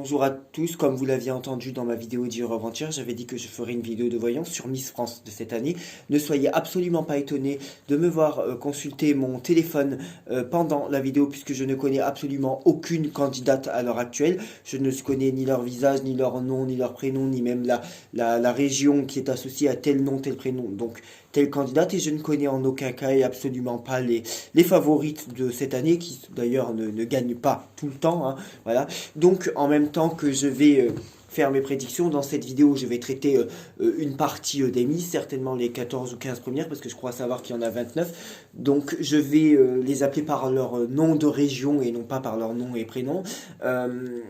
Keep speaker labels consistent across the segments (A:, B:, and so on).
A: bonjour à tous, comme vous l'aviez entendu dans ma vidéo d'hier avant-hier, j'avais dit que je ferais une vidéo de voyance sur Miss France de cette année. Ne soyez absolument pas étonnés de me voir consulter mon téléphone pendant la vidéo puisque je ne connais absolument aucune candidate à l'heure actuelle. Je ne connais ni leur visage, ni leur nom, ni leur prénom, ni même la région qui est associée à tel nom, tel prénom. Donc telle candidate et je ne connais en aucun cas et absolument pas les favorites de cette année qui d'ailleurs ne gagnent pas tout le temps, hein, voilà. Donc en même temps que je vais faire mes prédictions, dans cette vidéo je vais traiter une partie des Miss, certainement les 14 ou 15 premières parce que je crois savoir qu'il y en a 29. Donc je vais les appeler par leur nom de région et non pas par leur nom et prénom,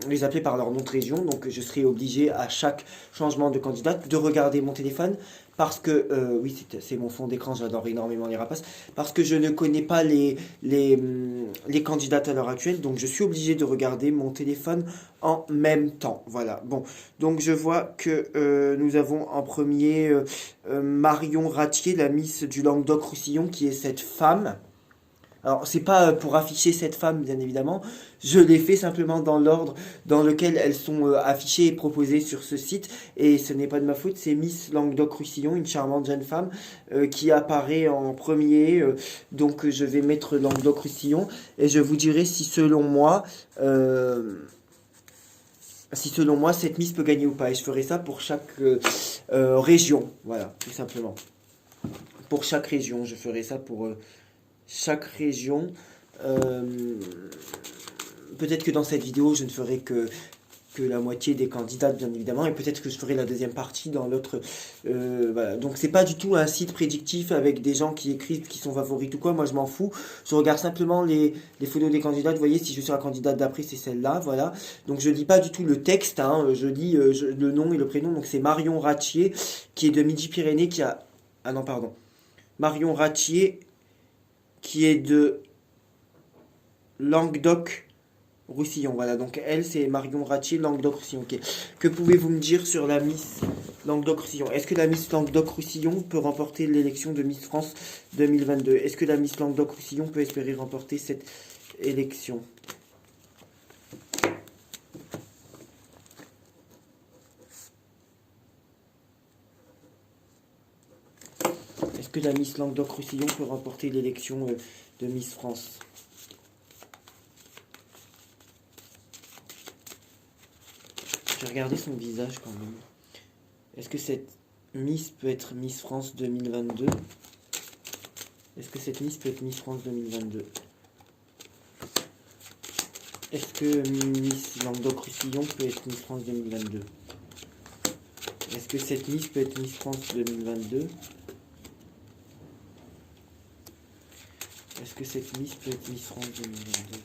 A: les appeler par leur nom de région. Donc je serai obligé à chaque changement de candidate de regarder mon téléphone parce que, oui c'est mon fond d'écran, j'adore énormément les rapaces, parce que je ne connais pas les candidates à l'heure actuelle, donc je suis obligé de regarder mon téléphone en même temps, voilà. Bon, donc je vois que nous avons en premier Marion Ratier, la Miss du Languedoc-Roussillon, qui est cette femme. Alors, c'est pas pour afficher cette femme, bien évidemment. Je l'ai fait simplement dans l'ordre dans lequel elles sont affichées et proposées sur ce site. Et ce n'est pas de ma faute, c'est Miss Languedoc-Roussillon, une charmante jeune femme qui apparaît en premier. Donc, je vais mettre Languedoc-Roussillon et je vous dirai si selon moi, cette Miss peut gagner ou pas. Et je ferai ça pour chaque région. Voilà, tout simplement. Pour chaque région, je ferai ça pour chaque région. Peut-être que dans cette vidéo, je ne ferai que la moitié des candidates, bien évidemment, et peut-être que je ferai la deuxième partie dans l'autre. Voilà. Donc c'est pas du tout un site prédictif avec des gens qui écrivent qui sont favorites ou quoi. Moi je m'en fous. Je regarde simplement les photos des candidates. Vous voyez, si je suis la candidate d'après, c'est celle-là. Voilà. Donc je lis pas du tout le texte. Hein. Je lis le nom et le prénom. Donc c'est Marion Ratier qui est de Midi-Pyrénées qui a. Ah non, pardon. Marion Ratier qui est de Languedoc-Roussillon. Voilà, donc elle, c'est Marion Ratier, Languedoc-Roussillon. Okay. Que pouvez-vous me dire sur la Miss Languedoc-Roussillon? Est-ce que la Miss Languedoc-Roussillon peut remporter l'élection de Miss France 2022? Est-ce que la Miss Languedoc-Roussillon peut espérer remporter cette élection? Est-ce que la Miss Languedoc-Roussillon peut remporter l'élection de Miss France? J'ai regardé son visage quand même. Est-ce que cette Miss peut être Miss France 2022? Est-ce que cette Miss peut être Miss France 2022? Est-ce que Miss Languedoc-Roussillon peut être Miss France 2022? Est-ce que cette Miss peut être Miss France 2022? Est-ce que cette Miss peut être Miss France 2022?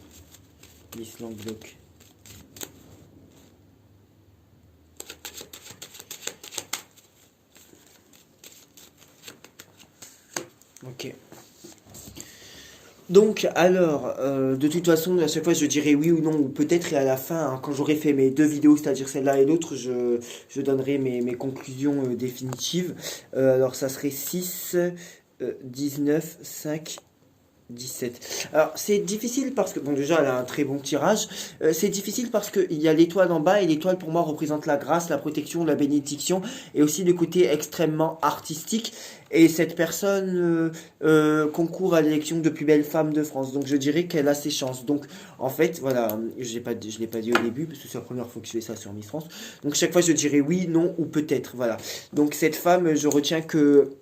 A: Miss Languedoc. Ok. Donc, alors, de toute façon, à chaque fois, je dirai oui ou non, ou peut-être, et à la fin, hein, quand j'aurai fait mes deux vidéos, c'est-à-dire celle-là et l'autre, je donnerai mes conclusions définitives. Alors, ça serait 6, 19, 5, 17. Alors c'est difficile parce que, bon déjà elle a un très bon tirage, c'est difficile parce qu'il y a l'étoile en bas et l'étoile pour moi représente la grâce, la protection, la bénédiction et aussi le côté extrêmement artistique et cette personne concourt à l'élection de plus belle femme de France donc je dirais qu'elle a ses chances. Donc en fait voilà, je l'ai pas dit au début parce que c'est la première fois que je fais ça sur Miss France, donc chaque fois je dirais oui, non ou peut-être, voilà. Donc cette femme je retiens que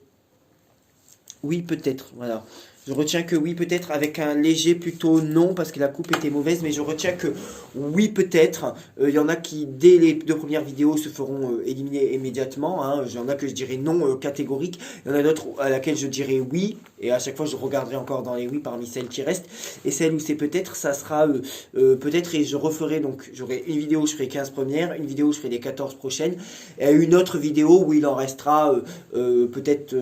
A: oui peut-être, voilà. Je retiens que oui peut-être avec un léger plutôt non parce que la coupe était mauvaise, mais je retiens que oui peut-être. Il y en a qui dès les deux premières vidéos se feront éliminer immédiatement, hein. Il y en a que je dirais non catégorique, il y en a d'autres à laquelle je dirais oui, et à chaque fois je regarderai encore dans les oui parmi celles qui restent, et celle où c'est peut-être, ça sera peut-être, et je referai donc, j'aurai une vidéo où je ferai 15 premières, une vidéo où je ferai les 14 prochaines, et une autre vidéo où il en restera peut-être...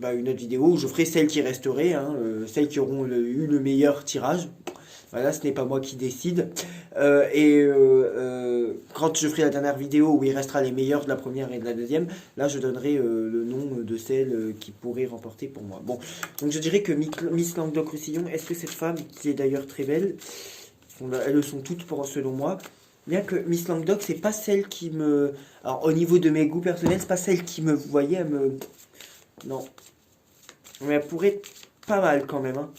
A: une autre vidéo où je ferai celles qui resteraient, hein, celles qui auront eu le meilleur tirage. Voilà, ce n'est pas moi qui décide. Quand je ferai la dernière vidéo où il restera les meilleurs de la première et de la deuxième, là je donnerai le nom de celles qui pourraient remporter pour moi. Bon, donc je dirais que Miss Languedoc-Roussillon, est-ce que cette femme, qui est d'ailleurs très belle, elles le sont toutes selon moi, Bien que Miss Languedoc, c'est pas celle qui me... Alors, au niveau de mes goûts personnels, c'est pas celle qui me... Vous voyez, elle me... Non. Mais elle pourrait être pas mal quand même, hein.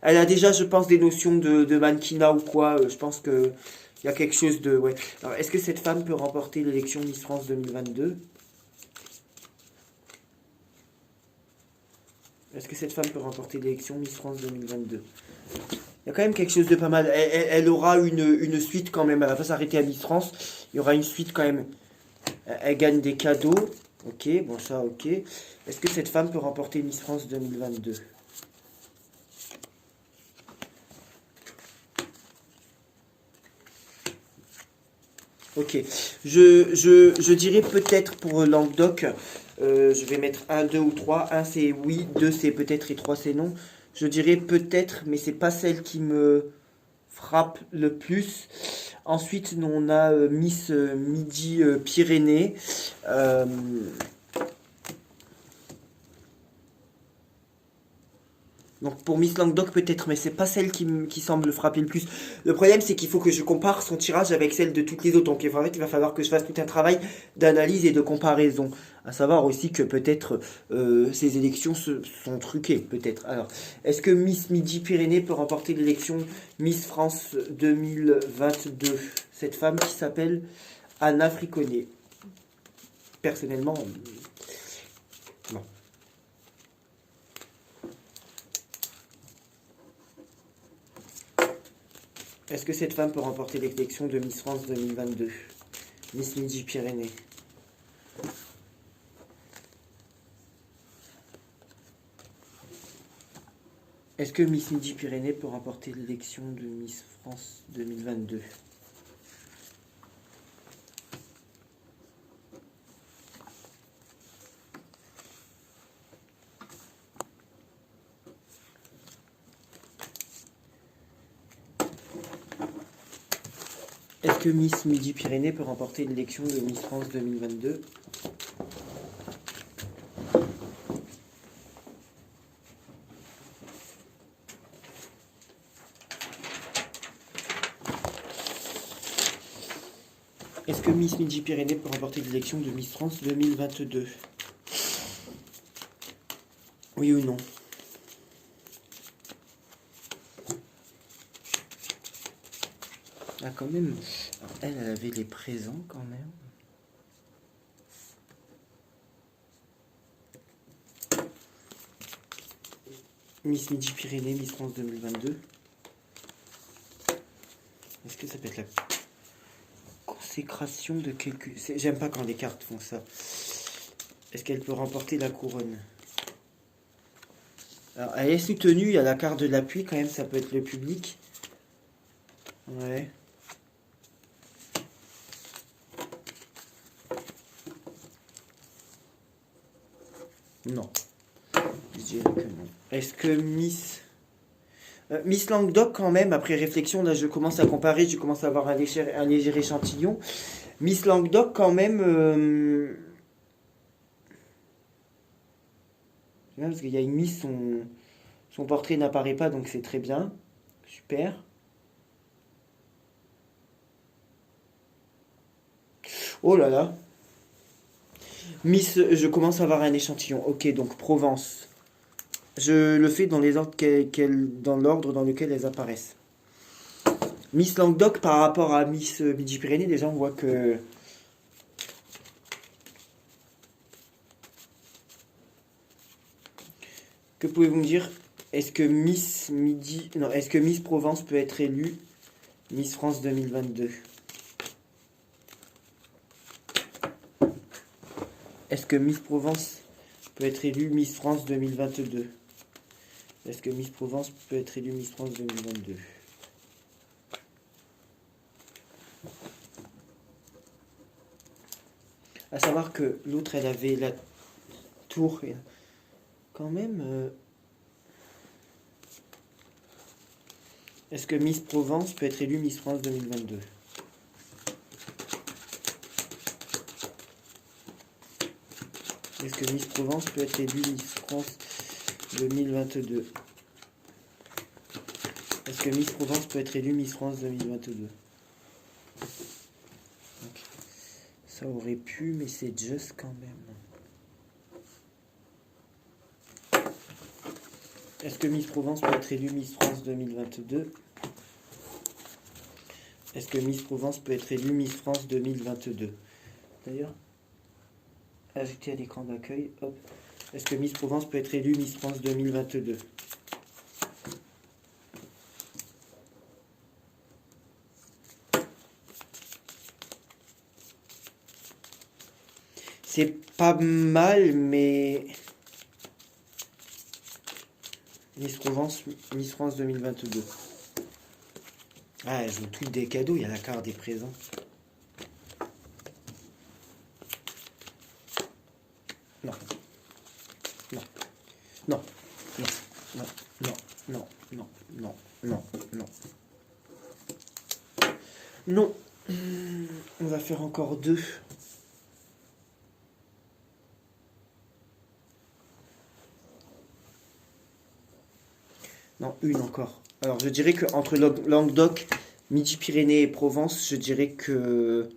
A: Elle a déjà, je pense, des notions de mannequinat ou quoi. Je pense que il y a quelque chose de... Ouais. Alors, est-ce que cette femme peut remporter l'élection Miss France 2022? Est-ce que cette femme peut remporter l'élection Miss France 2022? Il y a quand même quelque chose de pas mal. Elle aura une suite quand même. Elle va pas s'arrêter à Miss France. Il y aura une suite quand même. Elle gagne des cadeaux. Ok, bon ça, ok. Est-ce que cette femme peut remporter Miss France 2022? Ok. Je dirais peut-être pour Languedoc. Je vais mettre un, 2 ou 3. Un c'est oui, 2 c'est peut-être et 3 c'est non. Je dirais peut-être, mais c'est pas celle qui me frappe le plus. Ensuite, nous, on a Miss Midi Pyrénées. Euh, donc pour Miss Languedoc peut-être, mais c'est pas celle qui semble frapper le plus. Le problème c'est qu'il faut que je compare son tirage avec celle de toutes les autres. Donc en fait, il va falloir que je fasse tout un travail d'analyse et de comparaison. À savoir aussi que peut-être ces élections sont truquées, peut-être. Alors, est-ce que Miss Midi Pyrénées peut remporter l'élection Miss France 2022? Cette femme qui s'appelle Anna Friconnet. Personnellement, non. Est-ce que cette femme peut remporter l'élection de Miss France 2022? Miss Midi Pyrénées. Est-ce que Miss Midi Pyrénées peut remporter l'élection de Miss France 2022? Est-ce que Miss Midi Pyrénées peut remporter l'élection de Miss France 2022? Est-ce que Miss Midi Pyrénées peut remporter l'élection de Miss France 2022? Oui ou non? Ah quand même. Alors, elle avait les présents quand même. Miss Midi Pyrénées, Miss France 2022. Est-ce que ça peut être la consécration de quelques... J'aime pas quand les cartes font ça. Est-ce qu'elle peut remporter la couronne? Alors, elle est soutenue, il y a la carte de l'appui quand même, ça peut être le public. Ouais. Non. Je dirais que non. Est-ce que Miss Languedoc quand même, après réflexion, là je commence à comparer, je commence à avoir un léger échantillon. Miss Languedoc quand même... parce qu'il y a une Miss, son portrait n'apparaît pas, donc c'est très bien. Super. Oh là là. Miss, je commence à avoir un échantillon. Ok, donc Provence. Je le fais dans les ordres dans l'ordre dans lequel elles apparaissent. Miss Languedoc par rapport à Miss Midi-Pyrénées, déjà on voit que... Que pouvez-vous me dire? Est-ce que Miss Midi... Non, est-ce que Miss Provence peut être élue Miss France 2022? Est-ce que Miss Provence peut être élue Miss France 2022? Est-ce que Miss Provence peut être élue Miss France 2022? À savoir que l'autre, elle avait la tour. Quand même... Est-ce que Miss Provence peut être élue Miss France 2022? Est-ce que Miss Provence peut être élue Miss France 2022? Est-ce que Miss Provence peut être élue Miss France 2022? Ça aurait pu, mais c'est juste quand même. Est-ce que Miss Provence peut être élue Miss France 2022? Est-ce que Miss Provence peut être élue Miss France 2022? D'ailleurs, ajouter à l'écran d'accueil. Hop. Est-ce que Miss Provence peut être élue Miss France 2022? C'est pas mal, mais... Miss Provence, Miss France 2022. Ah, je me tweet des cadeaux, il y a la carte des présents. Non. Non. Non. Non. Non. Non. Non. Non. Non. Non. Non. On va faire encore 2. Non, une encore. Alors, je dirais que entre Languedoc, Midi-Pyrénées et Provence, je dirais que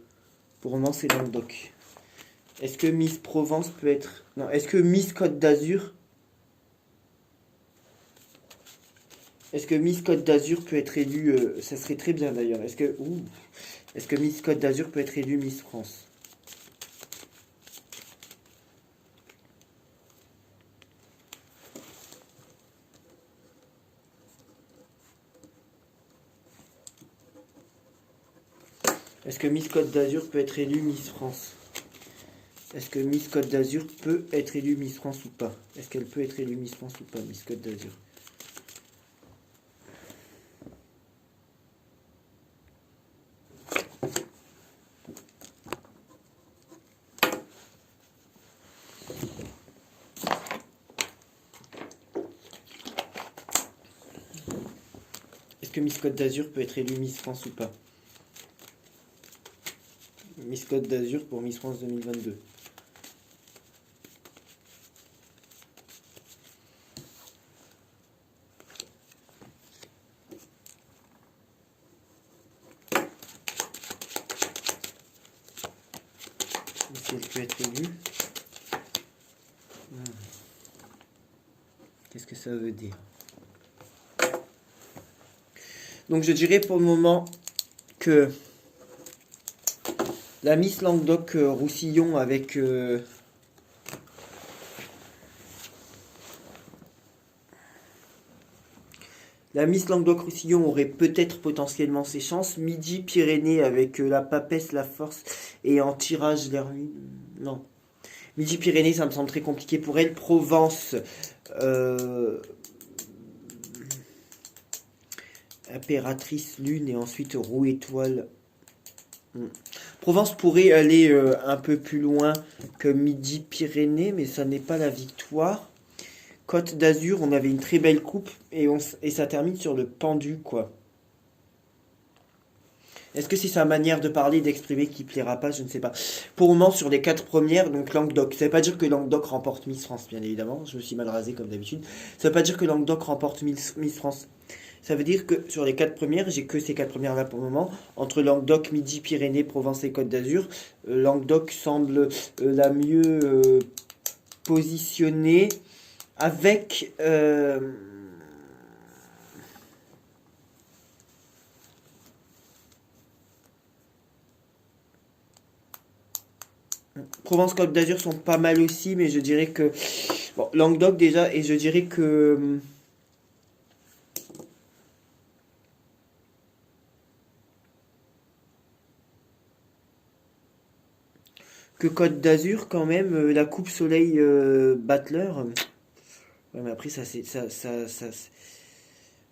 A: pour le moment, c'est Languedoc. Est-ce que Miss Provence peut être... Non, est-ce que Miss Côte d'Azur... Est-ce que Miss Côte d'Azur peut être élue... ça serait très bien d'ailleurs. Est-ce que... Ouh. Est-ce que Miss Côte d'Azur peut être élue Miss France? Est-ce que Miss Côte d'Azur peut être élue Miss France? Est-ce que Miss Côte d'Azur peut être élue Miss France ou pas? Est-ce qu'elle peut être élue Miss France ou pas, Miss Côte d'Azur? Est-ce que Miss Côte d'Azur peut être élue Miss France ou pas? Miss Côte d'Azur pour Miss France 2022. Est-ce qu'elle peut être élue? Qu'est-ce que ça veut dire? Donc je dirais pour le moment que la Miss Languedoc Roussillon avec la Miss Languedoc-Roussillon aurait peut-être potentiellement ses chances. Midi-Pyrénées avec la Papesse, la Force et en tirage vers lui. Non. Midi-Pyrénées, ça me semble très compliqué pour elle. Provence. Impératrice Lune et ensuite Roue Étoile. Provence pourrait aller un peu plus loin que Midi-Pyrénées, mais ça n'est pas la victoire. Côte d'Azur, on avait une très belle coupe et ça termine sur le pendu, quoi. Est-ce que c'est sa manière de parler, d'exprimer qui plaira pas? Je ne sais pas. Pour le moment, sur les 4 premières, donc Languedoc. Ça veut pas dire que Languedoc remporte Miss France, bien évidemment. Je me suis mal rasé comme d'habitude. Ça veut pas dire que Languedoc remporte Miss France. Ça veut dire que sur les 4 premières, j'ai que ces 4 premières là pour le moment. Entre Languedoc, Midi, Pyrénées, Provence et Côte d'Azur, Languedoc semble la mieux positionnée avec... Provence, Côte d'Azur sont pas mal aussi, mais je dirais que... Bon, Languedoc déjà, et je dirais que... Côte d'Azur quand même, la Coupe Soleil Battler. Ouais, mais après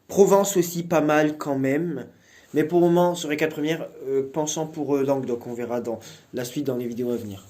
A: Provence aussi pas mal quand même. Mais pour le moment, sur les 4 premières, penchant pour Languedoc. On verra dans la suite dans les vidéos à venir.